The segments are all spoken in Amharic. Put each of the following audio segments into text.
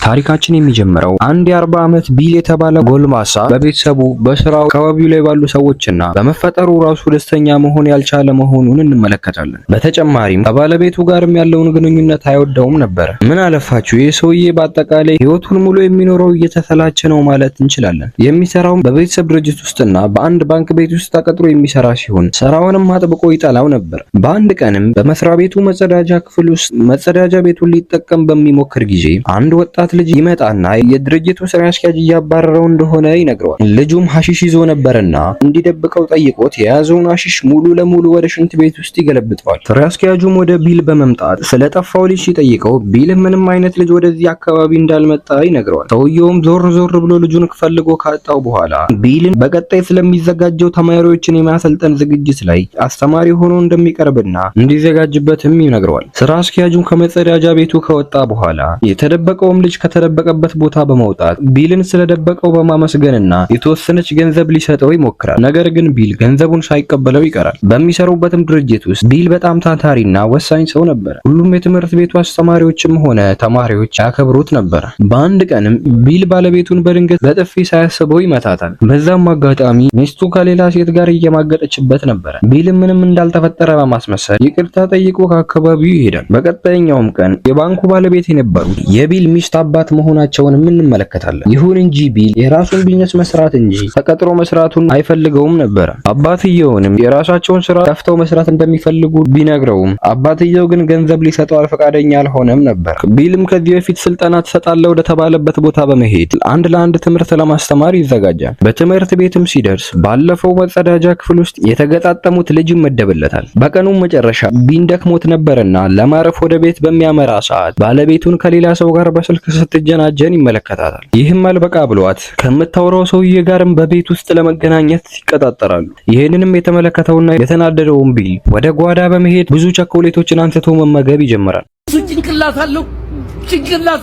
ታሪካችን የሚጀምረው አንድ የ40 ዓመት ቢል የተባለ ጎልማሳ በቤተሰቡ በስራው አካባቢው ላይ ባሉ ሰዎችና በመፈጠሩ ራሱ ደስተኛ መሆን ያልቻለ መሆኑን እንመለከታለን። በተጨማሪም ከባለቤቱ ጋርም ያለውን ግንኙነት አይወደውም ነበር። ምን አለፋችሁ ይህ ሰውዬ በአጠቃላይ ህይወቱን ሙሉ የሚኖረው እየተሰላቸ ነው ማለት እንችላለን። የሚሰራው በቤተሰብ ድርጅት ውስጥና በአንድ ባንክ ቤት ውስጥ ተቀጥሮ የሚሰራ ሲሆን ስራውንም አጥብቆ ይጠላው ነበር። በአንድ ቀንም በመስሪያ ቤቱ መጸዳጃ ክፍል ውስጥ መጸዳጃ ቤቱን ሊጠቀም በሚሞክር ጊዜ አንድ ወጣት ልጅ ይመጣና የድርጅቱ ስራ አስኪያጅ እያባረረው እንደሆነ ይነግረዋል። ልጁም ሐሺሽ ይዞ ነበርና እንዲደብቀው ጠይቆት የያዘውን ሐሺሽ ሙሉ ለሙሉ ወደ ሽንት ቤት ውስጥ ይገለብጠዋል። ስራ አስኪያጁም ወደ ቢል በመምጣት ስለጠፋው ልጅ ሲጠይቀው ቢል ምንም አይነት ልጅ ወደዚህ አካባቢ እንዳልመጣ ይነግረዋል። ሰውየውም ዞር ብሎ ልጁን ፈልጎ ካጣው በኋላ ቢልን በቀጣይ ስለሚዘጋጀው ተማሪዎችን የማሰልጠን ዝግጅት ላይ አስተማሪ ሆኖ እንደሚቀርብና እንዲዘጋጅበትም ይነግረዋል። ስራ አስኪያጁም ከመጸዳጃ ቤቱ ከወጣ በኋላ የተደበቀውም ልጅ ከተደበቀበት ቦታ በመውጣት ቢልን ስለደበቀው በማመስገንና የተወሰነች ገንዘብ ሊሰጠው ይሞክራል። ነገር ግን ቢል ገንዘቡን ሳይቀበለው ይቀራል። በሚሰሩበትም ድርጅት ውስጥ ቢል በጣም ታታሪና ወሳኝ ሰው ነበር። ሁሉም የትምህርት ቤቱ አስተማሪዎችም ሆነ ተማሪዎች ያከብሩት ነበር። በአንድ ቀንም ቢል ባለቤቱን በድንገት በጥፊ ሳያስበው ይመታታል። በዛም አጋጣሚ ሚስቱ ከሌላ ሴት ጋር እየማገጠችበት ነበር። ቢልም ምንም እንዳልተፈጠረ በማስመሰል ይቅርታ ጠይቆ ከአካባቢው ይሄዳል። በቀጣይኛውም ቀን የባንኩ ባለቤት የነበሩት የቢል ሚስት አባት መሆናቸውንም እንመለከታለን። ይሁን እንጂ ቢል የራሱን ቢዝነስ መስራት እንጂ ተቀጥሮ መስራቱን አይፈልገውም ነበር። አባትየውንም የራሳቸውን ስራ ከፍተው መስራት እንደሚፈልጉ ቢነግረውም አባትየው ግን ገንዘብ ሊሰጠው ፈቃደኛ አልሆነም ነበር። ቢልም ከዚህ በፊት ስልጠና ተሰጣለው ወደ ተባለበት ቦታ በመሄድ አንድ ለአንድ ትምህርት ለማስተማር ይዘጋጃል። በትምህርት ቤትም ሲደርስ ባለፈው መጸዳጃ ክፍል ውስጥ የተገጣጠሙት ልጅ ይመደብለታል። በቀኑም መጨረሻ ቢን ደክሞት ነበርና ለማረፍ ወደ ቤት በሚያመራ ሰዓት ባለቤቱን ከሌላ ሰው ጋር በስልክ ስትጀናጀን ይመለከታታል። ይህም አልበቃ ብሏት ከምታወራው ሰውዬ ጋርም በቤት ውስጥ ለመገናኘት ይቀጣጠራሉ። ይህንንም የተመለከተውና የተናደደውን ቢል ወደ ጓዳ በመሄድ ብዙ ቸኮሌቶችን አንስቶ መመገብ ይጀምራል። እሱ ጭንቅላት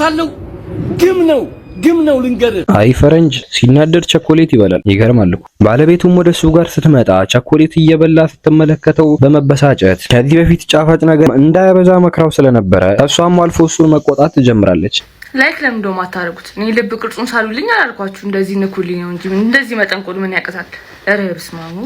አለው ግም ነው ልንገርህ። አይ ፈረንጅ ሲናደድ ቸኮሌት ይበላል። ይገርማል እኮ። ባለቤቱም ወደሱ ጋር ስትመጣ ቸኮሌት እየበላ ስትመለከተው በመበሳጨት ከዚህ በፊት ጫፋጭ ነገር እንዳያበዛ መክራው ስለነበረ እሷም አልፎ እሱን መቆጣት ትጀምራለች። ላይክ ለምን ደሞ አታረጉት? እኔ ልብ ቅርጹን ሳሉልኝ አላልኳችሁ? እንደዚህ ንኩልኝ ነው እንጂ እንደዚህ መጠንቆል ምን ያቀታል? ኧረ በስመ አብ።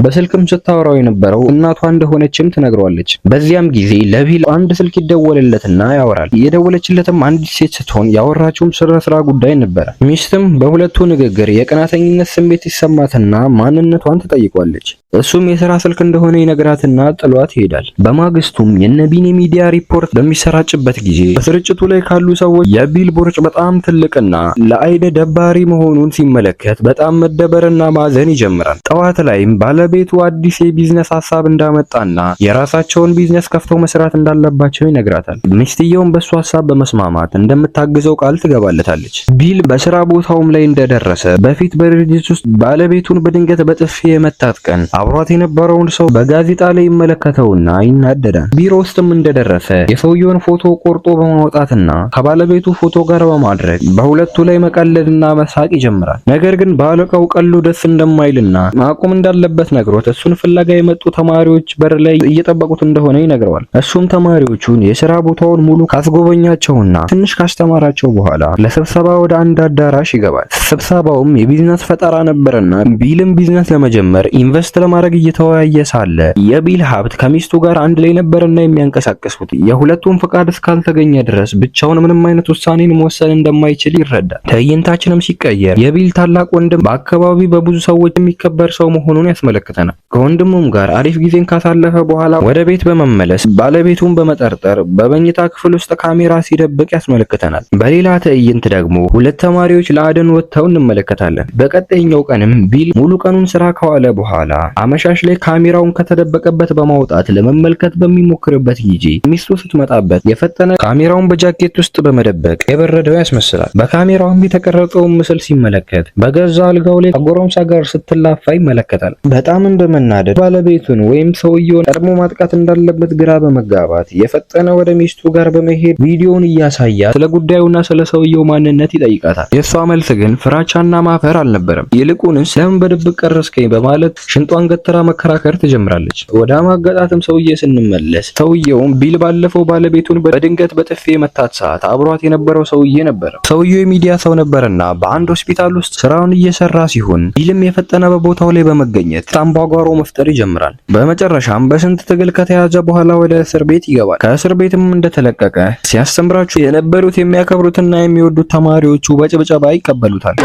በስልክም ስታወራው የነበረው እናቷ እንደሆነችም ትነግረዋለች። በዚያም ጊዜ ለቢል አንድ ስልክ ይደወልለትና ያወራል። የደወለችለትም አንዲት ሴት ስትሆን ያወራችውም ስራ ጉዳይ ነበር። ሚስትም በሁለቱ ንግግር የቅናተኝነት ስሜት ይሰማትና ማንነቷን ትጠይቋለች። እሱም የሥራ ስልክ እንደሆነ ይነግራትና ጥሏት ይሄዳል። በማግስቱም የነቢን የሚዲያ ሪፖርት በሚሰራጭበት ጊዜ በስርጭቱ ላይ ካሉ ሰዎች የቢል ቦርጭ በጣም ትልቅና ለአይነ ደባሪ መሆኑን ሲመለከት በጣም መደበርና ማዘን ይጀምራል። ጠዋት ላይም ባለቤቱ አዲስ የቢዝነስ ሐሳብ እንዳመጣና የራሳቸውን ቢዝነስ ከፍተው መስራት እንዳለባቸው ይነግራታል። ሚስትየውም በሱ ሐሳብ በመስማማት እንደምታግዘው ቃል ትገባለታለች። ቢል በስራ ቦታውም ላይ እንደደረሰ በፊት በድርጅት ውስጥ ባለቤቱን በድንገት በጥፊ የመታት ቀን አብሯት የነበረውን ሰው በጋዜጣ ላይ ይመለከተውና ይናደዳል። ቢሮ ውስጥም እንደደረሰ የሰውየውን ፎቶ ቆርጦ በማውጣትና ከባለቤቱ ፎቶ ጋር በማድረግ በሁለቱ ላይ መቀለድና መሳቅ ይጀምራል። ነገር ግን ባለቀው ቀሉ ደስ እንደማይልና ማቆም እንዳለበት ነግሮት እሱን ፍለጋ የመጡ ተማሪዎች በር ላይ እየጠበቁት እንደሆነ ይነግረዋል። እሱም ተማሪዎቹን የሥራ ቦታውን ሙሉ ካስጎበኛቸውና ትንሽ ካስተማራቸው በኋላ ለስብሰባ ወደ አንድ አዳራሽ ይገባል። ስብሰባውም የቢዝነስ ፈጠራ ነበርና ቢልም ቢዝነስ ለመጀመር ኢንቨስት ለማድረግ እየተወያየ ሳለ የቢል ሀብት ከሚስቱ ጋር አንድ ላይ ነበርና የሚያንቀሳቅሱት የሁለቱም ፍቃድ እስካልተገኘ ድረስ ብቻውን ምንም አይነት ውሳኔን መወሰን እንደማይችል ይረዳል። ትዕይንታችንም ሲቀየር የቢል ታላቅ ወንድም በአካባቢው በብዙ ሰዎች የሚከበር ሰው መሆኑን ያስመለክተናል። ከወንድሙም ጋር አሪፍ ጊዜን ካሳለፈ በኋላ ወደ ቤት በመመለስ ባለቤቱን በመጠርጠር በመኝታ ክፍል ውስጥ ካሜራ ሲደብቅ ያስመለክተናል። በሌላ ትዕይንት ደግሞ ሁለት ተማሪዎች ለአደን ወጥተው እንመለከታለን። በቀጣይኛው ቀንም ቢል ሙሉ ቀኑን ስራ ከዋለ በኋላ አመሻሽ ላይ ካሜራውን ከተደበቀበት በማውጣት ለመመልከት በሚሞክርበት ጊዜ ሚስቱ ስትመጣበት የፈጠነ ካሜራውን በጃኬት ውስጥ በመደበቅ የበረደው ያስመስላል። በካሜራውም የተቀረጸውን ምስል ሲመለከት በገዛ አልጋው ላይ ከጎረምሳ ጋር ስትላፋ ይመለከታል። በጣም እንደመናደድ ባለቤቱን ወይም ሰውየውን ቀድሞ ማጥቃት እንዳለበት ግራ በመጋባት የፈጠነ ወደ ሚስቱ ጋር በመሄድ ቪዲዮውን እያሳያት ስለ ጉዳዩና ስለ ሰውየው ማንነት ይጠይቃታል። የሷ መልስ ግን ፍራቻና ማፈር አልነበረም። ይልቁንስ ለምን በድብቅ ቀረስከኝ በማለት ሽንጧን አንገቷን ገትራ መከራከር ትጀምራለች። ወደ ማጋጣትም ሰውዬ ስንመለስ ሰውዬውም ቢል ባለፈው ባለቤቱን በድንገት በጥፊ የመታት ሰዓት አብሯት የነበረው ሰውዬ ነበር። ሰውዬው የሚዲያ ሰው ነበርና በአንድ ሆስፒታል ውስጥ ስራውን እየሰራ ሲሆን ቢልም የፈጠነ በቦታው ላይ በመገኘት አምባጓሮ መፍጠር ይጀምራል። በመጨረሻም በስንት ትግል ከተያዘ በኋላ ወደ እስር ቤት ይገባል። ከእስር ቤትም እንደተለቀቀ ሲያስተምራቸው የነበሩት የሚያከብሩትና የሚወዱት ተማሪዎቹ በጭብጨባ ይቀበሉታል።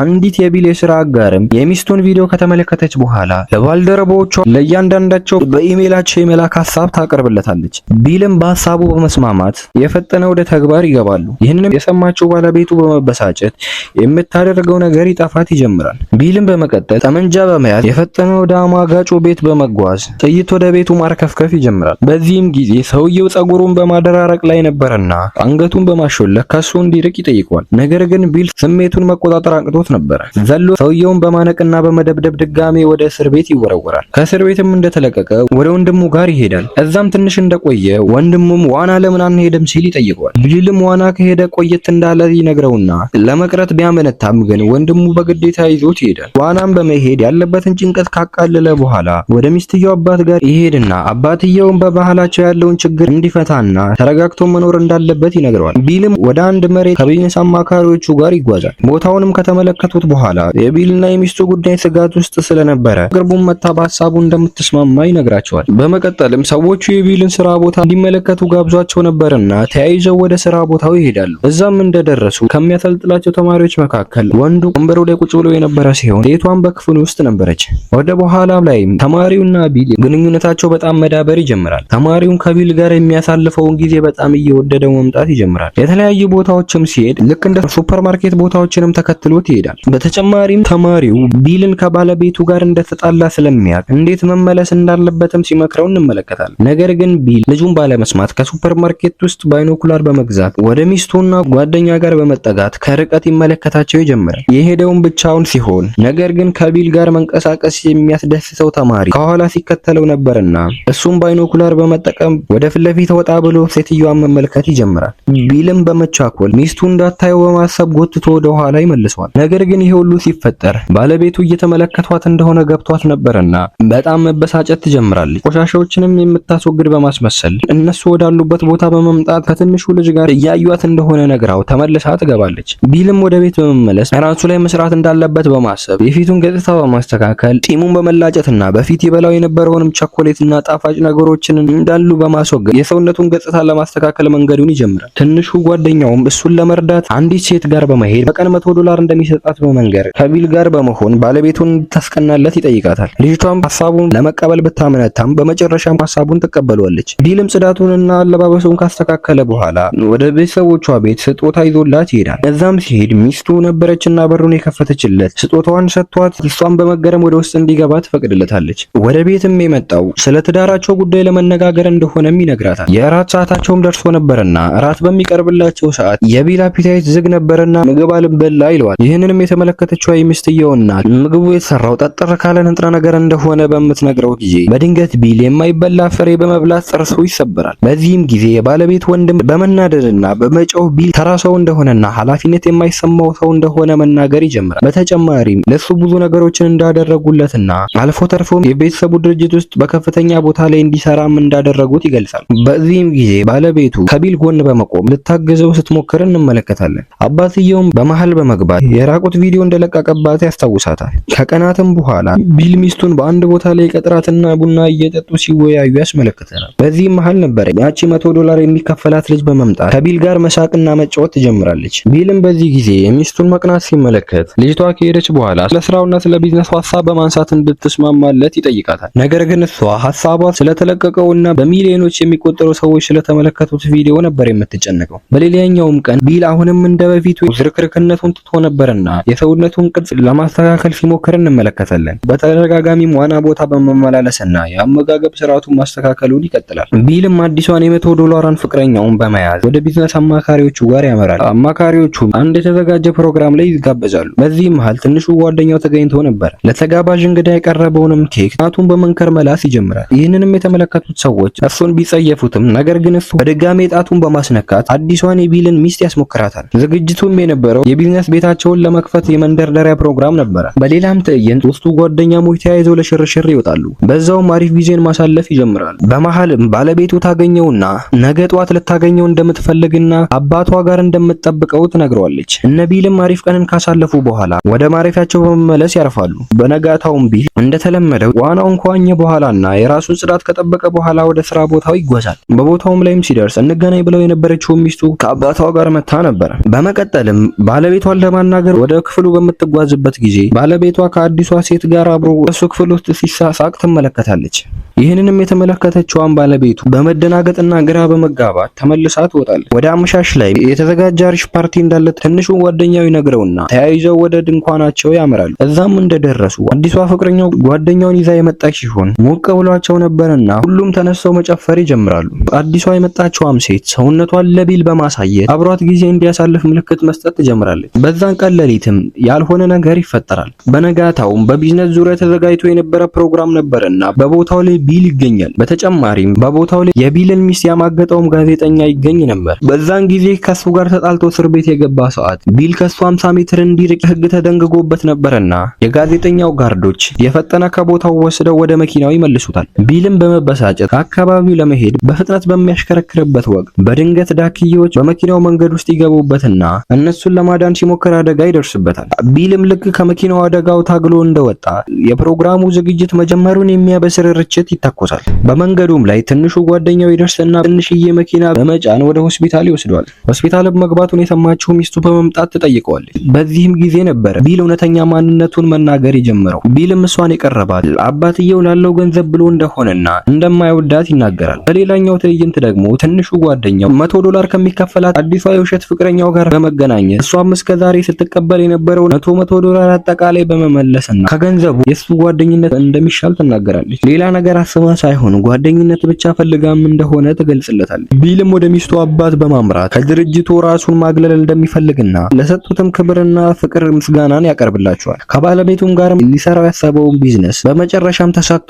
አንዲት የቢል የሥራ አጋርም የሚስቱን ቪዲዮ ከተመለከተች በኋላ ለባልደረቦቿ ለእያንዳንዳቸው በኢሜይላቸው የመላክ ሐሳብ ታቀርብለታለች። ቢልም በሐሳቡ በመስማማት የፈጠነ ወደ ተግባር ይገባሉ። ይህንንም የሰማችው ባለቤቱ በመበሳጨት የምታደርገው ነገር ይጠፋት ይጀምራል። ቢልም በመቀጠል ጠመንጃ በመያዝ የፈጠነ ወደ አማጋጩ ቤት በመጓዝ ጥይት ወደ ቤቱ ማርከፍከፍ ይጀምራል። በዚህም ጊዜ ሰውየው ጸጉሩን በማደራረቅ ላይ ነበርና አንገቱን በማሾለክ ከሱ እንዲርቅ ይጠይቀዋል። ነገር ግን ቢል ስሜቱን መቆጣጠር አቅቶት ነበር። ዘሎ ሰውየውን በማነቅና በመደብደብ ድጋሜ ወደ እስር ቤት ይወረወራል። ከእስር ቤትም እንደተለቀቀ ወደ ወንድሙ ጋር ይሄዳል። እዛም ትንሽ እንደቆየ ወንድሙም ዋና ለምን አንሄድም ሲል ይጠይቀዋል። ቢልም ዋና ከሄደ ቆየት እንዳለ ይነግረውና ለመቅረት ቢያመነታም ግን ወንድሙ በግዴታ ይዞት ይሄዳል። ዋናም በመሄድ ያለበትን ጭንቀት ካቃለለ በኋላ ወደ ሚስትየው አባት ጋር ይሄድና አባትየውን በባህላቸው ያለውን ችግር እንዲፈታና ተረጋግቶ መኖር እንዳለበት ይነግረዋል። ቢልም ወደ አንድ መሬት ከቢዝነስ አማካሪዎቹ ጋር ይጓዛል። ቦታውንም ከተመለከቱት በኋላ የቢልና የሚስቱ ጉዳይ ስጋት ውስጥ ስለነበረ ቅርቡን መታ በሐሳቡ እንደምትስማማ ይነግራቸዋል። በመቀጠልም ሰዎቹ የቢልን ስራ ቦታ እንዲመለከቱ ጋብዟቸው ነበርና ተያይዘው ወደ ስራ ቦታው ይሄዳሉ። እዛም እንደደረሱ ከሚያሰልጥላቸው ተማሪዎች መካከል ወንዱ ወንበሩ ላይ ቁጭ ብሎ የነበረ ሲሆን ሴቷም በክፍሉ ውስጥ ነበረች። ወደ በኋላ ላይም ተማሪውና ቢል ግንኙነታቸው በጣም መዳበር ይጀምራል። ተማሪውን ከቢል ጋር የሚያሳልፈውን ጊዜ በጣም እየወደደው መምጣት ይጀምራል። የተለያዩ ቦታዎችም ሲሄድ ልክ እንደ ሱፐርማርኬት ቦታዎችንም ተከትሎት ይሄዳል። በተጨማሪም ተማሪው ቢልን ከባለቤቱ ጋር እንደተጣላ ስለሚያውቅ እንዴት መመለስ እንዳለበትም ሲመክረው እንመለከታለን። ነገር ግን ቢል ልጁን ባለመስማት ከሱፐርማርኬት ውስጥ ባይኖኩላር በመግዛት ወደ ሚስቱና ጓደኛ ጋር በመጠጋት ከርቀት ይመለከታቸው ይጀምራል። የሄደውን ብቻውን ሲሆን ነገር ግን ከቢል ጋር መንቀሳቀስ የሚያስደስተው ተማሪ ከኋላ ሲከተለው ነበርና እሱም ባይኖኩላር በመጠቀም ወደ ፊት ለፊት ወጣ ብሎ ሴትዮዋን መመልከት ይጀምራል። ቢልም በመቻኮል ሚስቱ እንዳታየው በማሰብ ጎትቶ ወደ ኋላ ይመልሰዋል። ነገር ግን ይሄ ሁሉ ሲፈጠር ባለቤቱ እየተመለከቷት እንደሆነ ገብቷት ነበርና በጣም መበሳጨት ትጀምራለች። ቆሻሻዎችንም የምታስወግድ በማስመሰል እነሱ ወዳሉበት ቦታ በመምጣት ከትንሹ ልጅ ጋር እያዩት እንደሆነ ነግራው ተመልሳ ትገባለች። ቢልም ወደ ቤት በመመለስ ራሱ ላይ መስራት እንዳለበት በማሰብ የፊቱን ገጽታ በማስተካከል ጢሙን በመላጨትና በፊት ይበላው የነበረውንም ቸኮሌትና ጣፋጭ ነገሮችን እንዳሉ በማስወገድ የሰውነቱን ገጽታ ለማስተካከል መንገዱን ይጀምራል። ትንሹ ጓደኛውም እሱን ለመርዳት አንዲት ሴት ጋር በመሄድ በቀን $100 እንደሚሰጣት በመንገር ከቢል ጋር በመሆን ባለቤቱን እንድታስቀናለት ይጠይቃታል። ልጅቷም ሐሳቡን ለመቀበል ብታመነታም በመጨረሻም ሐሳቡን ትቀበለዋለች። ቢልም ጽዳቱንና አለባበሱን ካስተካከለ በኋላ ወደ ቤተሰቦቿ ቤት ስጦታ ይዞላት ይሄዳል። እዛም ሲሄድ ሚስቱ ነበረችና በሩን የከፈተችለት ስጦታዋን ሰጥቷት እሷን በመገረም ወደ ውስጥ እንዲገባ ትፈቅድለታለች። ወደ ቤትም የመጣው ስለ ትዳራቸው ጉዳይ ለመነጋገር እንደሆነም ይነግራታል። የእራት ሰዓታቸውም ደርሶ ነበርና እራት በሚቀርብላቸው ሰዓት የቢል አፒታይት ዝግ ነበርና ምግብ አልበላ ይለዋል። ይህንንም የተመለከተችው የሚስትየው እናት ምግቡ የተሰራው ጠጠር ካለ ንጥረ ነገር እንደሆነ በምትነግረው ጊዜ በድንገት ቢል የማይበላ ፍሬ በመብላት ጥርሱ ይሰበራል። በዚህም ጊዜ የባለቤት ወንድም በመናደድና በመጮህ ቢል ተራ ሰው እንደሆነና ኃላፊነት የማይሰማው ሰው እንደሆነ መናገር ይጀምራል። በተጨማሪም ለሱ ብዙ ነገሮችን እንዳደረጉለትና አልፎ ተርፎም የቤተሰቡ ድርጅት ውስጥ በከፍተኛ ቦታ ላይ እንዲሰራም እንዳደረጉት ይገልጻል። በዚህም ጊዜ ባለቤቱ ከቢል ጎን በመቆም ልታግዘው ስትሞክር እንመለከታለን። አባትየውም በመሃል በመግባት የራቁት ቪዲዮ እንደለቀቀባት ያስታውሳታል። ከቀናትም በኋላ ቢል ሚስቱን በአንድ ቦታ ላይ ቀጥራትና ቡና እየጠጡ ሲወያዩ ያስመለክተናል። በዚህም መሃል ነበር ያቺ $100 የሚከፈላት ልጅ በመምጣት ከቢል ጋር መሳቅና መጫወት ትጀምራለች። ቢልም በዚህ ጊዜ የሚስቱን መቅናት ሲመለከት ልጅቷ ከሄደች በኋላ ስለ ስራውና ስለ ቢዝነሱ ሐሳብ በማንሳት እንድትስማማለት ይጠይቃታል። ነገር ግን እሷ ሐሳቧ ስለተለቀቀውና በሚሊዮኖች የሚቆጠሩ ሰዎች ስለተመለከቱት ቪዲዮ ነበር የምትጨነቀው። በሌላኛውም ቀን ቢል አሁንም እንደበፊቱ ዝርክርክነቱን ትቶ ነበርና የሰውነቱን ቅርጽ ለማስተካከል ሲሞክር እንመለከታለን። በተደጋጋሚም ዋና ቦታ በመመላለስና የአመጋገብ ስርዓቱን ማስተካከሉን ይቀጥላል። ቢልም አዲሷን $100 ፍቅረኛውን በመያዝ ወደ ቢዝነስ አማካሪዎቹ ጋር ያመራል። አማካሪዎቹ አንድ የተዘጋጀ ፕሮግራም ላይ ይጋበዛሉ። በዚህ መሃል ትንሹ ጓደኛው ተገኝቶ ነበር። ለተጋባዥ እንግዳ የቀረበውንም ኬክ ጣቱን በመንከር መላስ ይጀምራል። ይህንንም የተመለከቱት ሰዎች እሱን ቢጸየፉትም ነገር ግን እሱ በድጋሜ ጣቱን በማስነካት አዲሷን የቢልን ሚስት ያስሞክራታል። ዝግጅቱም የነበረው የቢዝነስ ቤታቸውን ለመክፈት የመንደርደሪያ ፕሮግራም ነበረ። በሌላም ትዕይንት ሶስቱ ጓደኛሞች ተያይዘው ለሽርሽር ይወጣሉ። በዛውም አሪፍ ጊዜን ማሳለፍ ይጀምራሉ። በመሃልም ባለቤቱ ታገኘውና ነገ ጧት ልታገኘው እንደምትፈልግና አባቷ ጋር እንደምትጠብቀው ትነግረዋለች። እነ ቢልም አሪፍ ቀንን ካሳለፉ በኋላ ወደ ማረፊያቸው በመመለስ ያርፋሉ። በነጋታውም ቢል እንደተለመደው ዋናውን ከዋኘ በኋላና የራሱን ጽዳት ከጠበቀ በኋላ ወደ ስራ ቦታው ይጓዛል። በቦታውም ላይም ሲደርስ እንገናኝ ብለው የነበረችው ሚስቱ ከአባቷ ጋር መታ ነበር። በመቀጠልም ባለቤቷን ለማናገር ወደ ክፍሉ በምትጓዝበት ጊዜ ባለቤቷ ከአዲሷ ሴት ጋር አብሮ እሱ ክፍል ውስጥ ሲሳሳቅ ትመለከታለች። ይህንንም የተመለከተችዋን ባለቤቱ በመደናገጥና ግራ በመጋባት ተመልሳ ትወጣለች። ወደ አመሻሽ ላይ የተዘጋጀ አሪፍ ፓርቲ እንዳለ ትንሹ ጓደኛው ይነግረውና ተያይዘው ወደ ድንኳናቸው ያመራሉ። እዛም እንደደረሱ አዲሷ ፍቅረኛው ጓደኛውን ይዛ የመጣች ሲሆን ሞቅ ብሏቸው ነበርና ሁሉም ተነስተው መጨፈር ይጀምራሉ። አዲሷ የመጣችዋም ሴት ሰውነቷን ለቢል በማሳየት አብሯት ጊዜ እንዲያሳልፍ ምልክት መስጠት ትጀምራለች። በዛን ቀን ሌሊትም ያልሆነ ነገር ይፈጠራል። በነጋታውም በቢዝነስ ዙሪያ ተዘጋጅቶ የነበረ ፕሮግራም ነበርና በቦታው ላይ ቢል ይገኛል። በተጨማሪም በቦታው ላይ የቢልን ሚስት ያማገጠውም ጋዜጠኛ ይገኝ ነበር። በዛን ጊዜ ከሱ ጋር ተጣልቶ እስር ቤት የገባ ሰዓት ቢል ከሱ 50 ሜትር እንዲርቅ ህግ ተደንግጎበት ነበርና የጋዜጠኛው ጋርዶች የፈጠነ ከቦታው ወስደው ወደ መኪናው ይመልሱታል። ቢልም በመበሳጨት ከአካባቢው ለመሄድ በፍጥነት በሚያሽከረክርበት ወቅት በድንገት ዳክዬዎች በመኪናው መንገድ ውስጥ ይገቡበትና እነሱን ለማዳን ሲሞክር አደጋ ይደርስበታል። ቢልም ልክ ከመኪናው አደጋው ታግሎ እንደወጣ የፕሮግራሙ ዝግጅት መጀመሩን የሚያበስር ርችት ይተኮሳል። በመንገዱም ላይ ትንሹ ጓደኛው ይደርስና ትንሽዬ መኪና በመጫን ወደ ሆስፒታል ይወስደዋል። ሆስፒታል መግባቱን የሰማችው ሚስቱ በመምጣት ትጠይቀዋለች። በዚህም ጊዜ ነበር ቢል እውነተኛ ማንነቱን መናገር የጀመረው። ቢልም እሷን የቀረባት አባትየው ላለው ገንዘብ ብሎ እንደሆነና እንደማይወዳት ይናገራል። በሌላኛው ትዕይንት ደግሞ ትንሹ ጓደኛው $100 ከሚከፈላት አዲሷ የውሸት ፍቅረኛው ጋር በመገናኘት እሷም እስከዛሬ ስትቀበል የነበረው $100 አጠቃላይ በመመለስና ከገንዘቡ የሱ ጓደኝነት እንደሚሻል ትናገራለች። ሌላ ነገር አስባ ሳይሆን ጓደኝነት ብቻ ፈልጋም እንደሆነ ትገልጽለታለች። ቢልም ወደ ሚስቱ አባት በማምራት ከድርጅቱ ራሱን ማግለል እንደሚፈልግና ለሰጡትም ክብርና ፍቅር ምስጋናን ያቀርብላቸዋል። ከባለቤቱም ጋር ሊሰራው ያሰበውን ቢዝነስ በመጨረሻም ተሳክቶ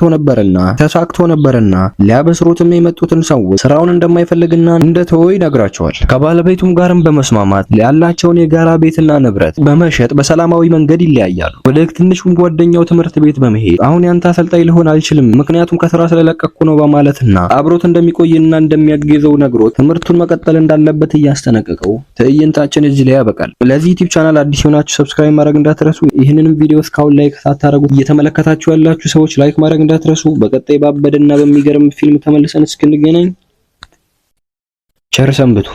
ነበርና ሊያበስሩትም የመጡትን ሰዎች ስራውን እንደማይፈልግና እንደተወ ይነግራቸዋል። ከባለቤቱም ጋርም በመስማማት ያላቸውን የጋራ ቤትና ንብረት በመሸጥ በሰላማዊ መንገድ ይለያያሉ። ወደ ትንሹም ጓደኛው ትምህርት ቤት በመሄድ አሁን ያንተ አሰልጣኝ ልሆን አልችልም ምክንያቱም ከስራ ስለለቀቅኩ ነው በማለትና አብሮት እንደሚቆይና እንደሚያግዘው ነግሮት ትምህርቱን መቀጠል እንዳለበት እያስጠነቀቀው ትዕይንታችን እዚህ ላይ ያበቃል። ለዚህ ዩቲዩብ ቻናል አዲስ የሆናችሁ ሰብስክራይብ ማድረግ እንዳትረሱ። ይህንንም ቪዲዮ እስካሁን ላይክ ሳታደርጉ እየተመለከታችሁ ያላችሁ ሰዎች ላይክ ማድረግ እንዳትረሱ። በቀጣይ ባበደና በሚገርም ፊልም ተመልሰን እስክንገናኝ ቸር ሰንብቱ።